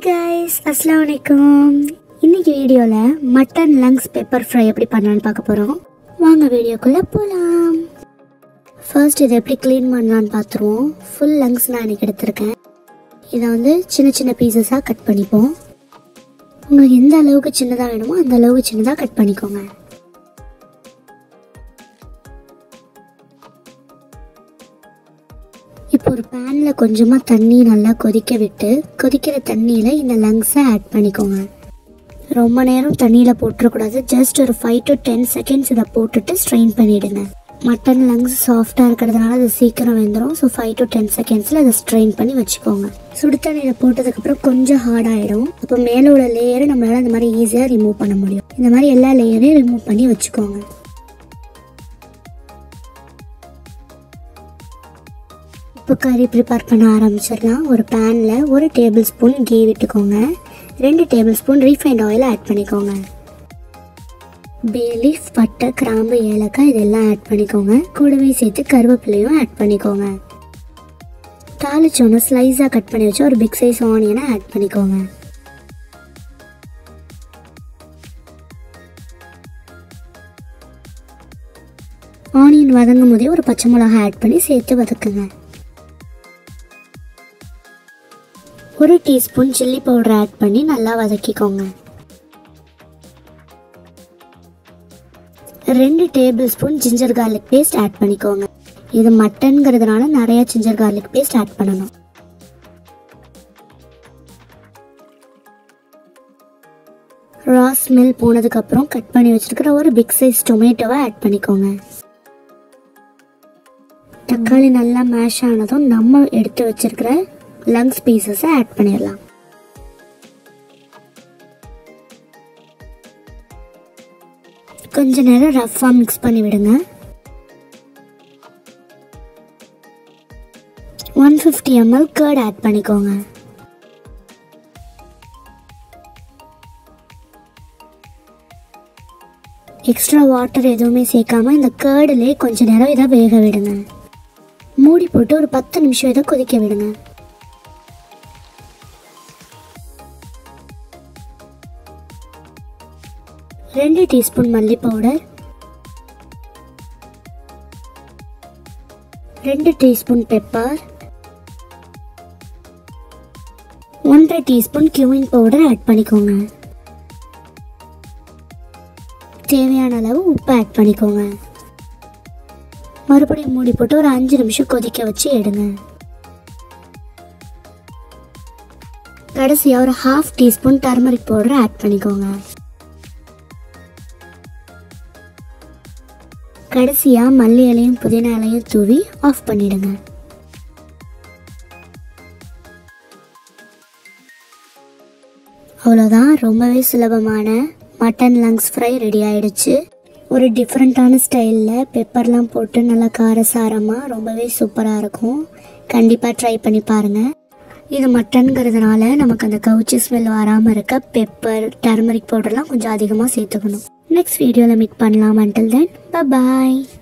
guys, Assalamualaikum. இன்னைக்கு வீடியோல mutton lungs pepper fry எப்படி பண்ணலாம்னு பார்க்க போறோம். வாங்க வீடியோக்குள்ள போலாம். ஃபர்ஸ்ட் இதை எப்படி க்ளீன் பண்ணலாம்னு பார்த்துருவோம். ஃபுல் லங்ஸ் நான் இன்னைக்கு எடுத்திருக்கேன். இதை வந்து சின்ன சின்ன பீசஸாக கட் பண்ணிப்போம். உங்களுக்கு எந்த அளவுக்கு சின்னதாக வேணுமோ அந்த அளவுக்கு சின்னதாக கட் பண்ணிக்கோங்க. இப்போ ஒரு பேனில் கொஞ்சமாக தண்ணி நல்லா கொதிக்க விட்டு கொதிக்கிற தண்ணியில் இந்த லங்ஸை ஆட் பண்ணிக்கோங்க. ரொம்ப நேரம் தண்ணியில் போட்டுறக்கூடாது. ஜஸ்ட் ஒரு 5 to 10 seconds இதை போட்டுட்டு ஸ்ட்ரெயின் பண்ணிவிடுங்க. மட்டன் லங்ஸ் சாஃப்டாக இருக்கிறதுனால அது சீக்கிரம் வெந்துடும். ஸோ 5 to 10 seconds அதை ஸ்ட்ரெயின் பண்ணி வச்சுக்கோங்க. சுடு தண்ணியில் போட்டதுக்கப்புறம் கொஞ்சம் ஹார்டாகிடும். அப்போ மேலே உள்ள லேயரை நம்மளால் இந்த மாதிரி ஈஸியாக ரிமூவ் பண்ண முடியும். இந்த மாதிரி எல்லா லேயரையும் ரிமூவ் பண்ணி வச்சுக்கோங்க. இப்போ கறி ப்ரிப்பேர் பண்ண ஆரம்பிச்சிடலாம். ஒரு பேனில் 1 tablespoon கீ விட்டுக்கோங்க. 2 tablespoon ரீஃபைண்ட் ஆயில் ஆட் பண்ணிக்கோங்க. பே லீஃப், பட்டை, கிராம்பு, ஏலக்காய் இதெல்லாம் ஆட் பண்ணிக்கோங்க. கூடவே சேர்த்து கருவேப்பிலையும் ஆட் பண்ணிக்கோங்க. தாளிச்சோன்னு ஸ்லைஸாக கட் பண்ணி வச்சு ஒரு பிக் சைஸ் ஆனியனை ஆட் பண்ணிக்கோங்க. ஆனியன் வதங்கும் போதே ஒரு பச்சை மிளகாய் ஆட் பண்ணி சேர்த்து வதக்குங்க. 1 teaspoon சில்லி பவுடர் ஆட் பண்ணி நல்லா வதக்கிக்கோங்க. 2 tablespoon ginger garlic paste add பண்ணிக்கோங்க. இது மட்டன்ங்கிறதுனால நிறைய ஜிஞ்சர் கார்லிக் பேஸ்ட் ஆட் பண்ணணும். ரா ஸ்மெல் போனதுக்கப்புறம் கட் பண்ணி வச்சிருக்கிற ஒரு பிக் சைஸ் டொமேட்டோவை ஆட் பண்ணிக்கோங்க. தக்காளி நல்லா மேஷ் ஆனதும் நம்ம எடுத்து வச்சிருக்கிற லங்ஸ் பீசஸை ஆட் பண்ணிடலாம். கொஞ்ச நேரம் ரஃப்பாக மிக்ஸ் பண்ணி விடுங்க. 150 ml கர்ட் ஆட் பண்ணிக்கோங்க. எக்ஸ்ட்ரா வாட்டர் எதுவுமே சேர்க்காம இந்த கர்டிலே கொஞ்ச நேரம் இதை வேக விடுங்க. மூடி போட்டு ஒரு 10 நிமிஷம் இதை கொதிக்க விடுங்க. ரெண்டு டீஸ்பூன் மல்லி powder, 2 teaspoon pepper, 1/2 teaspoon cumin powder add பண்ணிக்கோங்க. தேவையான அளவு உப்பு ஆட் பண்ணிக்கோங்க. மறுபடியும் மூடி போட்டு ஒரு 5 நிமிஷம் கொதிக்க வச்சு எடுங்க. கடைசியாக ஒரு 1/2 டீஸ்பூன் டர்மரிக் பவுடர் ஆட் பண்ணிக்கோங்க. கடைசியாக மல்லி இலையும் புதினா இலையும் தூவி ஆஃப் பண்ணிடுங்க. அவ்வளோதான், ரொம்பவே சுலபமான மட்டன் லங்ஸ் ஃப்ரை ரெடி ஆயிடுச்சு. ஒரு டிஃப்ரெண்ட்டான ஸ்டைலில் பெப்பர்லாம் போட்டு நல்லா காரசாரமாக ரொம்பவே சூப்பராக இருக்கும். கண்டிப்பாக ட்ரை பண்ணி பாருங்கள். இது மட்டன்கிறதுனால நமக்கு அந்த கவுச்சி ஸ்மெல் வராமல் இருக்க பெப்பர், டர்மரிக் பவுடர்லாம் கொஞ்சம் அதிகமாக சேர்த்துக்கணும். நெக்ஸ்ட் வீடியோவில் மீட் பண்ணலாம். until then, bye bye.